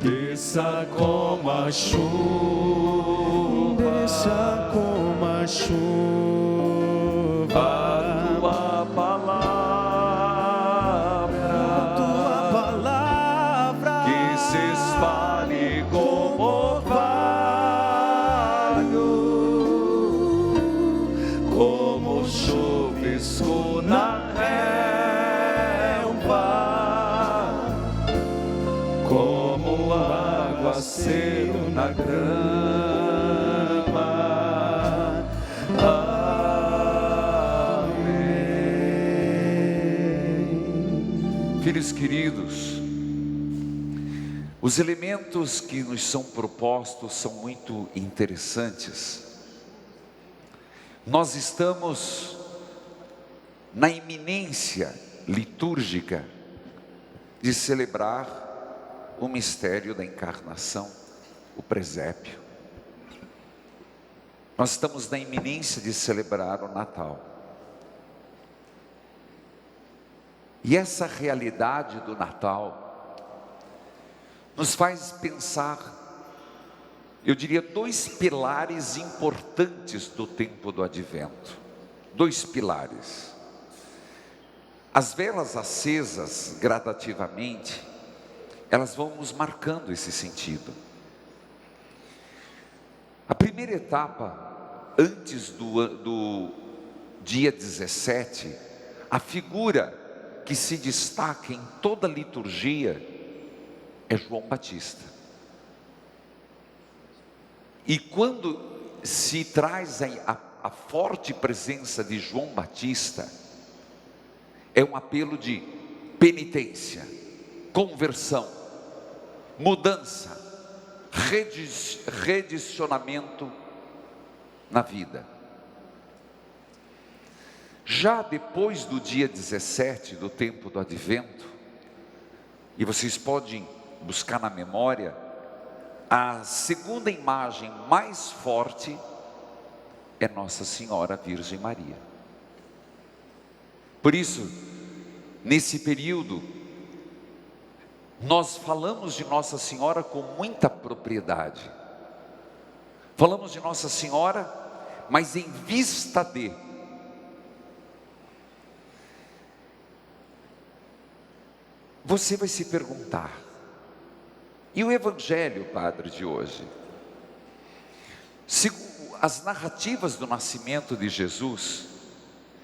desça como a chuva, desça como a chuva, a tua palavra, que se espalhe como orvalho, como chuvisco na relva, como aguaceiro na grama. Amém. Filhos queridos, os elementos que nos são propostos são muito interessantes. Nós estamos na iminência litúrgica de celebrar o mistério da encarnação, o presépio. Nós estamos na iminência de celebrar o Natal. E essa realidade do Natal nos faz pensar, eu diria, dois pilares importantes do tempo do Advento. Dois pilares. As velas acesas gradativamente, elas vão nos marcando esse sentido. A primeira etapa, antes do dia 17, a figura que se destaca em toda a liturgia é João Batista. E quando se traz a forte presença de João Batista, é um apelo de penitência, conversão, mudança, redirecionamento na vida. Já depois do dia 17 do tempo do Advento, e vocês podem buscar na memória, a segunda imagem mais forte é Nossa Senhora Virgem Maria. Por isso, nesse período, nós falamos de Nossa Senhora com muita propriedade. Falamos de Nossa Senhora, mas em vista de. Você vai se perguntar, e o Evangelho, Padre, de hoje? As narrativas do nascimento de Jesus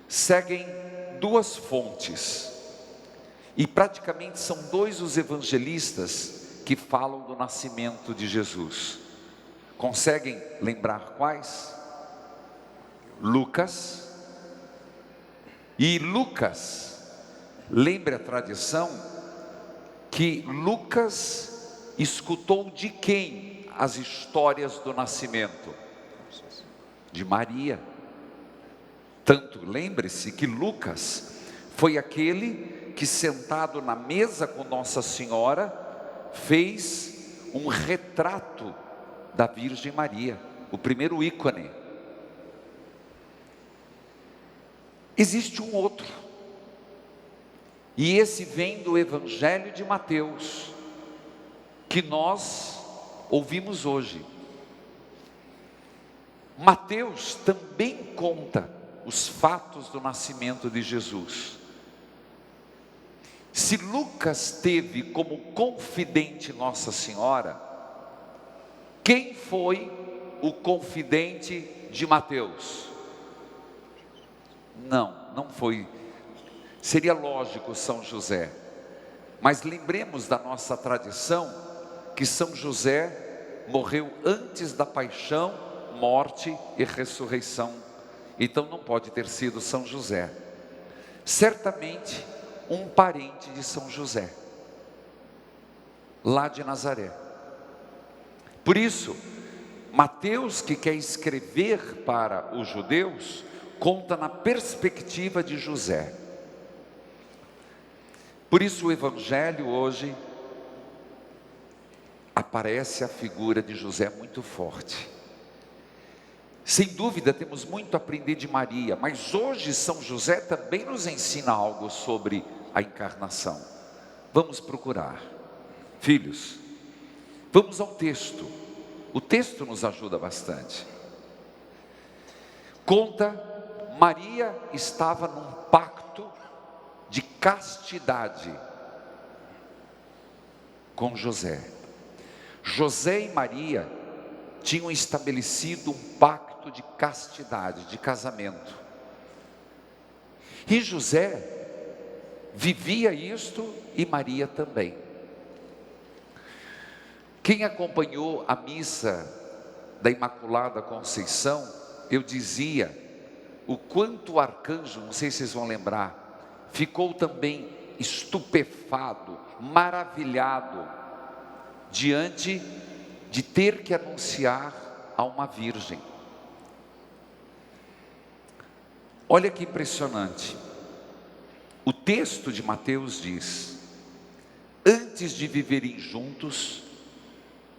seguem duas fontes, e praticamente são dois os evangelistas que falam do nascimento de Jesus. Conseguem lembrar quais? Lucas. E Lucas, lembre a tradição que Lucas escutou de quem as histórias do nascimento? De Maria. Tanto lembre-se que Lucas foi aquele que, sentado na mesa com Nossa Senhora, fez um retrato da Virgem Maria, o primeiro ícone. Existe um outro, e esse vem do Evangelho de Mateus, que nós ouvimos hoje. Mateus também conta os fatos do nascimento de Jesus. Se Lucas teve como confidente Nossa Senhora, quem foi o confidente de Mateus? Não foi. Seria lógico São José, mas lembremos da nossa tradição que São José morreu antes da paixão, morte e ressurreição. Então não pode ter sido São José. Certamente um parente de São José, lá de Nazaré. Por isso, Mateus, que quer escrever para os judeus, conta na perspectiva de José. Por isso o Evangelho hoje aparece a figura de José muito forte. Sem dúvida temos muito a aprender de Maria, mas hoje São José também nos ensina algo sobre a encarnação. Vamos procurar. Filhos, Vamos ao texto. O texto nos ajuda bastante. Conta, Maria estava num pacto de castidade com José. José e Maria tinham estabelecido um pacto de castidade, de casamento. E José vivia isto e Maria também. Quem acompanhou a missa da Imaculada Conceição, eu dizia o quanto o arcanjo, não sei se vocês vão lembrar, ficou também estupefado, maravilhado, diante de ter que anunciar a uma virgem. Olha que impressionante. O texto de Mateus diz: antes de viverem juntos,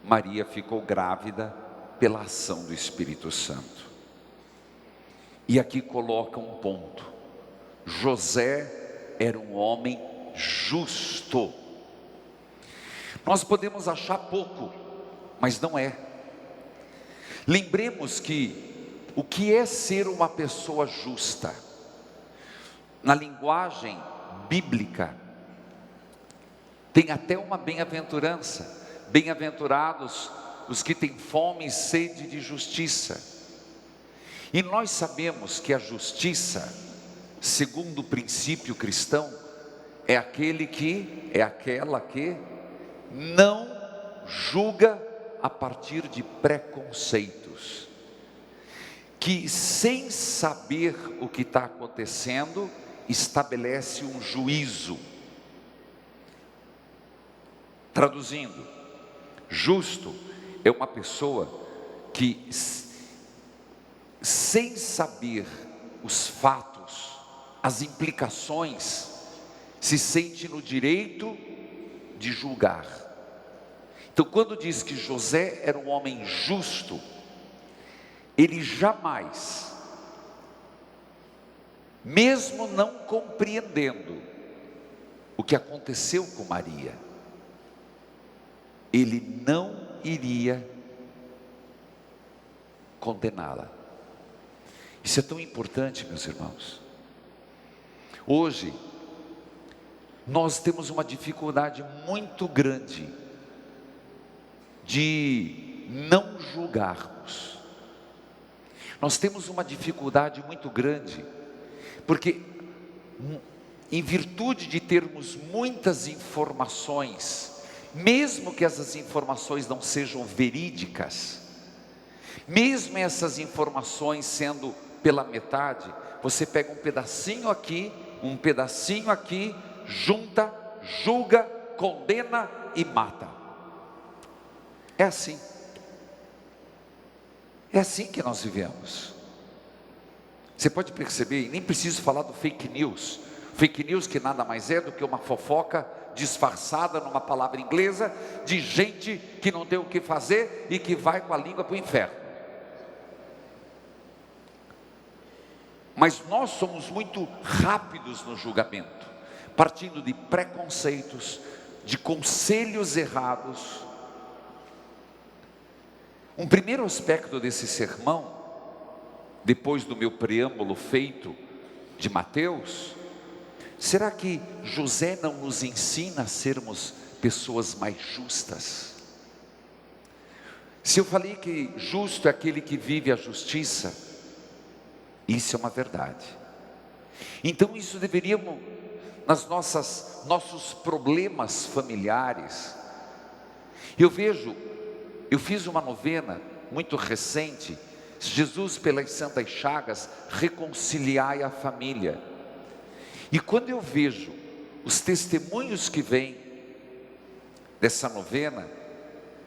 Maria ficou grávida pela ação do Espírito Santo. E aqui coloca um ponto: José era um homem justo. Nós podemos achar pouco, mas não é. Lembremos que o que é ser uma pessoa justa? Na linguagem bíblica, tem até uma bem-aventurança. Bem-aventurados os que têm fome e sede de justiça. E nós sabemos que a justiça, segundo o princípio cristão, é aquela que não julga a partir de preconceitos, que sem saber o que está acontecendo, estabelece um juízo. Traduzindo, justo é uma pessoa que, sem saber os fatos, as implicações, se sente no direito de julgar. Então, quando diz que José era um homem justo, ele jamais, mesmo não compreendendo o que aconteceu com Maria, ele não iria condená-la. Isso é tão importante, meus irmãos. Hoje, nós temos uma dificuldade muito grande de não julgarmos. Nós temos uma dificuldade muito grande, porque em virtude de termos muitas informações, mesmo que essas informações não sejam verídicas, mesmo essas informações sendo pela metade, você pega um pedacinho aqui, junta, julga, condena e mata. É assim. É assim que nós vivemos. Você pode perceber, e nem preciso falar do fake news. Fake news que nada mais é do que uma fofoca disfarçada numa palavra inglesa, de gente que não tem o que fazer e que vai com a língua para o inferno. Mas nós somos muito rápidos no julgamento, partindo de preconceitos, de conselhos errados. Um primeiro aspecto desse sermão, depois do meu preâmbulo feito de Mateus, será que José não nos ensina a sermos pessoas mais justas? Se eu falei que justo é aquele que vive a justiça, isso é uma verdade. Então isso deveríamos, nossos problemas familiares. Eu fiz uma novena muito recente, Jesus pelas Santas Chagas, reconciliai a família. E quando eu vejo os testemunhos que vêm dessa novena,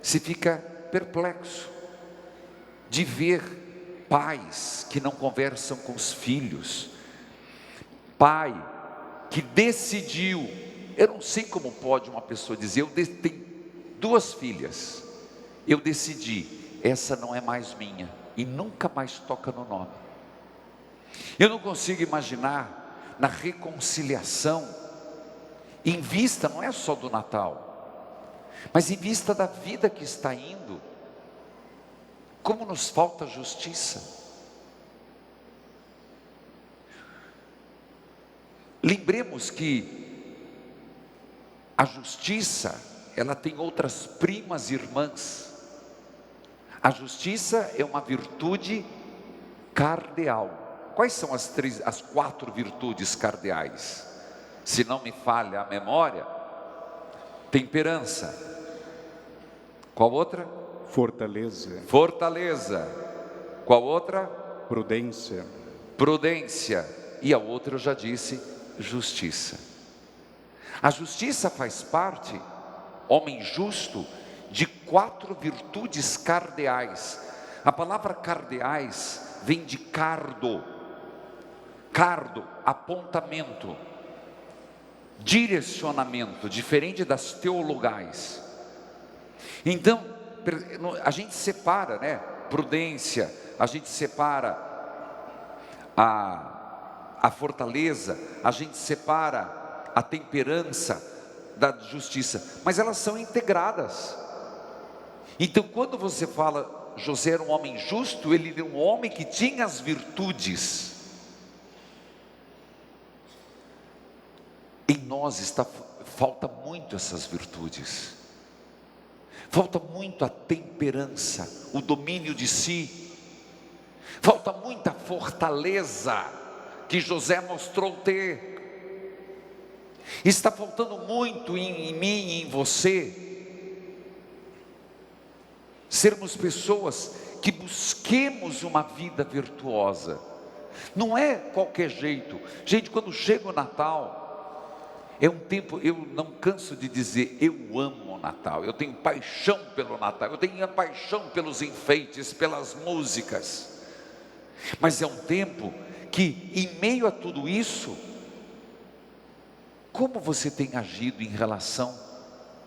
se fica perplexo de ver pais que não conversam com os filhos, pai que decidiu, eu não sei como pode uma pessoa dizer, tenho 2 filhas, eu decidi, essa não é mais minha, e nunca mais toca no nome. Eu não consigo imaginar na reconciliação, em vista não é só do Natal, Mas em vista da vida que está indo, como nos falta justiça. Lembremos que a justiça, ela tem outras primas irmãs. A justiça é uma virtude cardeal. Quais são as 4 virtudes cardeais? Se não me falha a memória: temperança. Qual outra? Fortaleza. Fortaleza. Qual outra? Prudência. Prudência. E a outra eu já disse, justiça. A justiça faz parte, homem justo, de 4 virtudes cardeais. A palavra cardeais vem de cardo. Cardo, apontamento, direcionamento, diferente das teologais. Então, a gente separa, né? Prudência, a gente separa a fortaleza, a gente separa a temperança da justiça, mas elas são integradas. Então, quando você fala José era um homem justo, ele era um homem que tinha as virtudes. Em nós falta muito essas virtudes. Falta muito a temperança, o domínio de si. Falta muita fortaleza que José mostrou ter. Está faltando muito em mim e em você. Sermos pessoas que busquemos uma vida virtuosa. Não é qualquer jeito. Gente, quando chega o Natal, é um tempo, eu não canso de dizer, eu amo o Natal, eu tenho paixão pelo Natal, eu tenho paixão pelos enfeites, pelas músicas, mas é um tempo que, em meio a tudo isso, como você tem agido em relação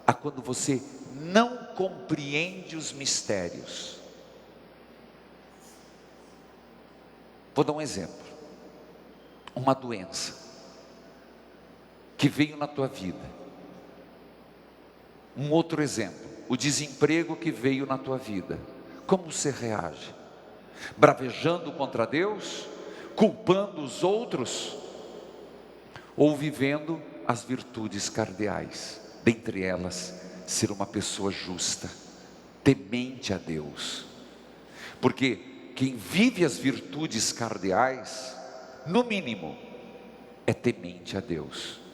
a quando você não compreende os mistérios? Vou dar um exemplo, uma doença que veio na tua vida. Um outro exemplo, o desemprego que veio na tua vida. Como você reage? Bravejando contra Deus? Culpando os outros? Ou vivendo as virtudes cardeais? Dentre elas, ser uma pessoa justa, temente a Deus. Porque quem vive as virtudes cardeais, no mínimo, é temente a Deus.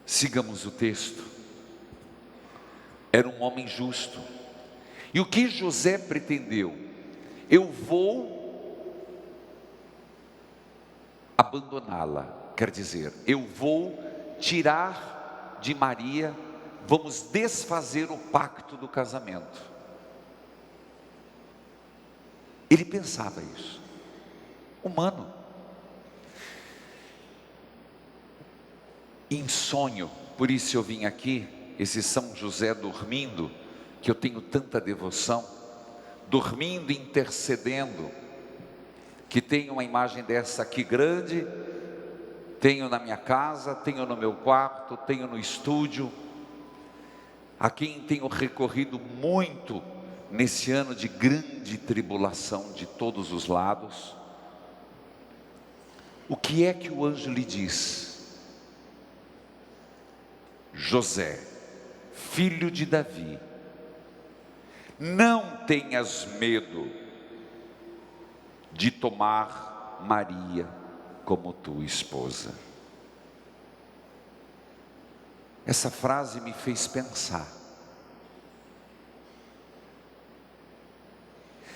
Sigamos o texto. Era um homem justo. E o que José pretendeu? Eu vou abandoná-la. Quer dizer, eu vou tirar de Maria, vamos desfazer o pacto do casamento. Ele pensava isso. Humano. Em sonho, por isso eu vim aqui, esse São José dormindo, que eu tenho tanta devoção, dormindo, intercedendo, que tenho uma imagem dessa aqui grande, tenho na minha casa, tenho no meu quarto, tenho no estúdio, a quem tenho recorrido muito nesse ano de grande tribulação de todos os lados. O que é que o anjo lhe diz? José, filho de Davi, não tenhas medo de tomar Maria como tua esposa. Essa frase me fez pensar.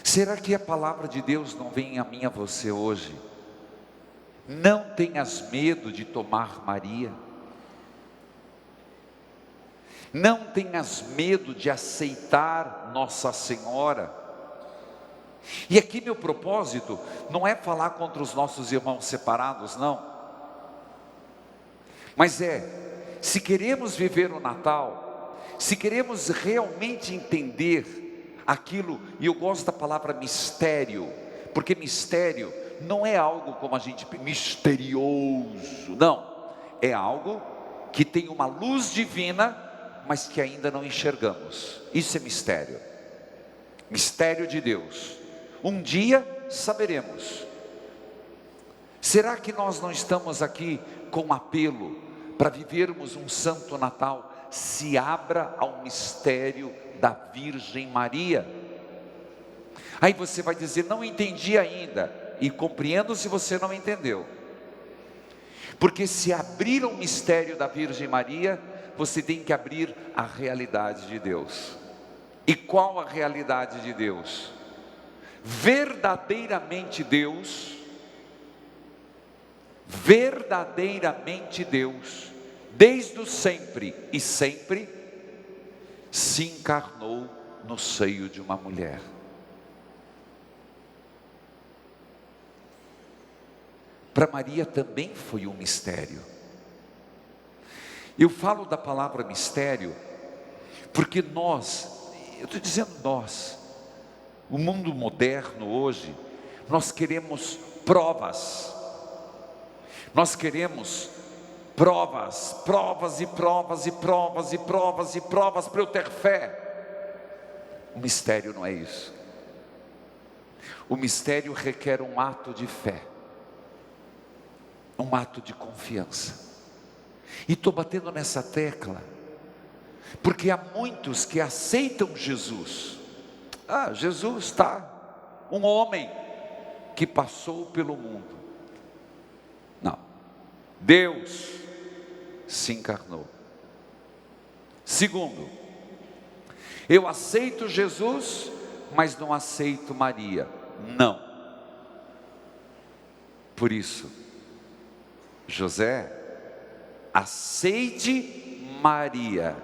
Será que a palavra de Deus não vem a mim e a você hoje? Não tenhas medo de tomar Maria. Não tenhas medo de aceitar Nossa Senhora. E aqui meu propósito não é falar contra os nossos irmãos separados, não. Mas se queremos viver o Natal, se queremos realmente entender aquilo, e eu gosto da palavra mistério, porque mistério não é algo como a gente, misterioso, não, é algo que tem uma luz divina, mas que ainda não enxergamos. Isso é mistério. Mistério de Deus. Um dia saberemos. Será que nós não estamos aqui com um apelo para vivermos um Santo Natal? Se abra ao mistério da Virgem Maria. Aí você vai dizer, não entendi ainda. E compreendo se você não entendeu. Porque se abrir ao mistério da Virgem Maria, você tem que abrir a realidade de Deus. E qual a realidade de Deus? Verdadeiramente Deus, desde o sempre e sempre, se encarnou no seio de uma mulher. Para Maria também foi um mistério. Eu falo da palavra mistério, porque eu estou dizendo nós, o mundo moderno hoje, nós queremos provas. Nós queremos provas para eu ter fé. O mistério não é isso. O mistério requer um ato de fé, um ato de confiança. E estou batendo nessa tecla, porque há muitos que aceitam Jesus. Jesus está, um homem que passou pelo mundo. Não, Deus se encarnou. Segundo, eu aceito Jesus, mas não aceito Maria. Não. Por isso, José, aceite Maria,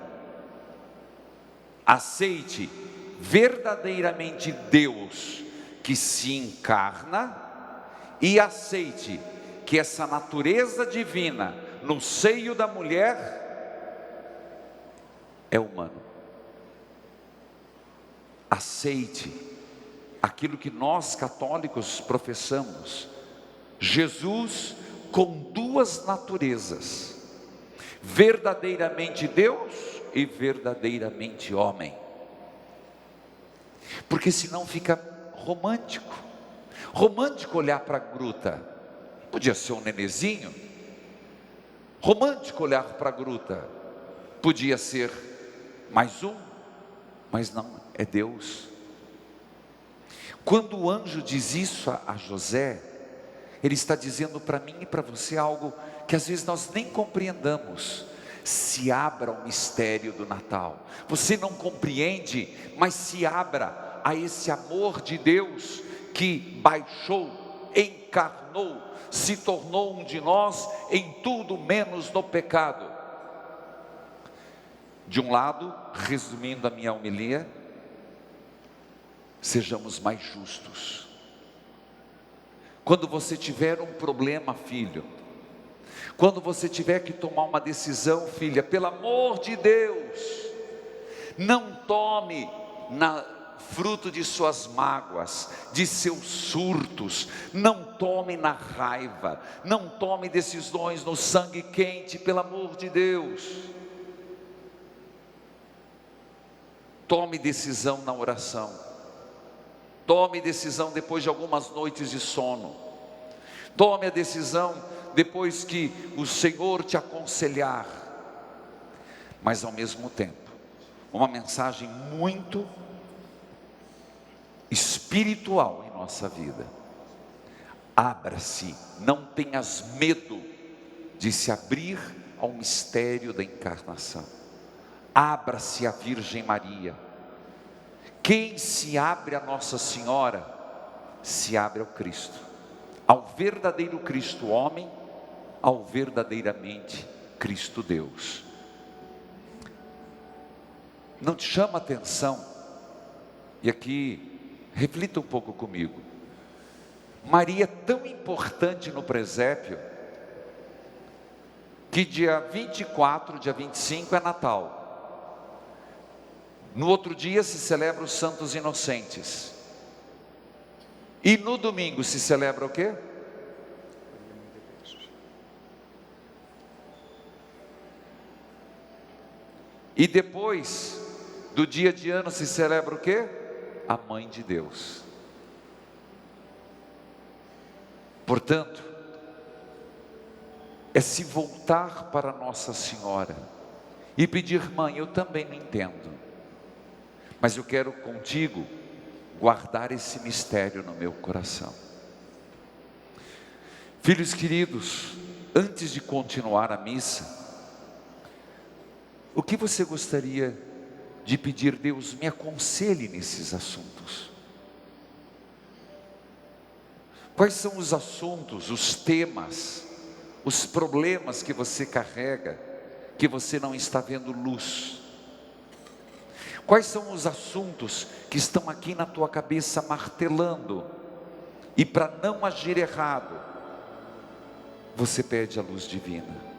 aceite verdadeiramente Deus que se encarna, e aceite que essa natureza divina no seio da mulher é humano. Aceite aquilo que nós católicos professamos: Jesus com duas naturezas, verdadeiramente Deus e verdadeiramente homem. Porque senão fica romântico olhar para a gruta. Podia ser um nenezinho. Romântico olhar para a gruta. Podia ser mais um, mas não, é Deus. Quando o anjo diz isso a José, ele está dizendo para mim e para você algo que às vezes nós nem compreendamos. Se abra ao mistério do Natal. Você não compreende, mas se abra a esse amor de Deus que baixou, encarnou, se tornou um de nós em tudo menos no pecado. De um lado, resumindo a minha homilia, sejamos mais justos. Quando você tiver um problema, filho, quando você tiver que tomar uma decisão, filha, pelo amor de Deus, não tome fruto de suas mágoas, de seus surtos, não tome na raiva, não tome decisões no sangue quente, pelo amor de Deus. Tome decisão na oração, tome decisão depois de algumas noites de sono, tome a decisão depois que o Senhor te aconselhar, mas ao mesmo tempo, uma mensagem muito espiritual em nossa vida. Abra-se, não tenhas medo de se abrir ao mistério da encarnação. Abra-se à Virgem Maria. Quem se abre a Nossa Senhora, se abre ao Cristo, ao verdadeiro Cristo homem, ao verdadeiramente Cristo Deus. Não te chama a atenção, e aqui reflita um pouco comigo, Maria é tão importante no presépio, que dia 24, dia 25 é Natal. No outro dia se celebra os Santos Inocentes. E no domingo se celebra o quê? E depois do dia de ano se celebra o quê? A Mãe de Deus. Portanto, é se voltar para Nossa Senhora e pedir: mãe, eu também não entendo, mas eu quero contigo guardar esse mistério no meu coração. Filhos queridos, antes de continuar a missa, o que você gostaria de pedir? Deus, me aconselhe nesses assuntos. Quais são os assuntos, os temas, os problemas que você carrega, que você não está vendo luz? Quais são os assuntos que estão aqui na tua cabeça martelando, e para não agir errado, você pede a luz divina?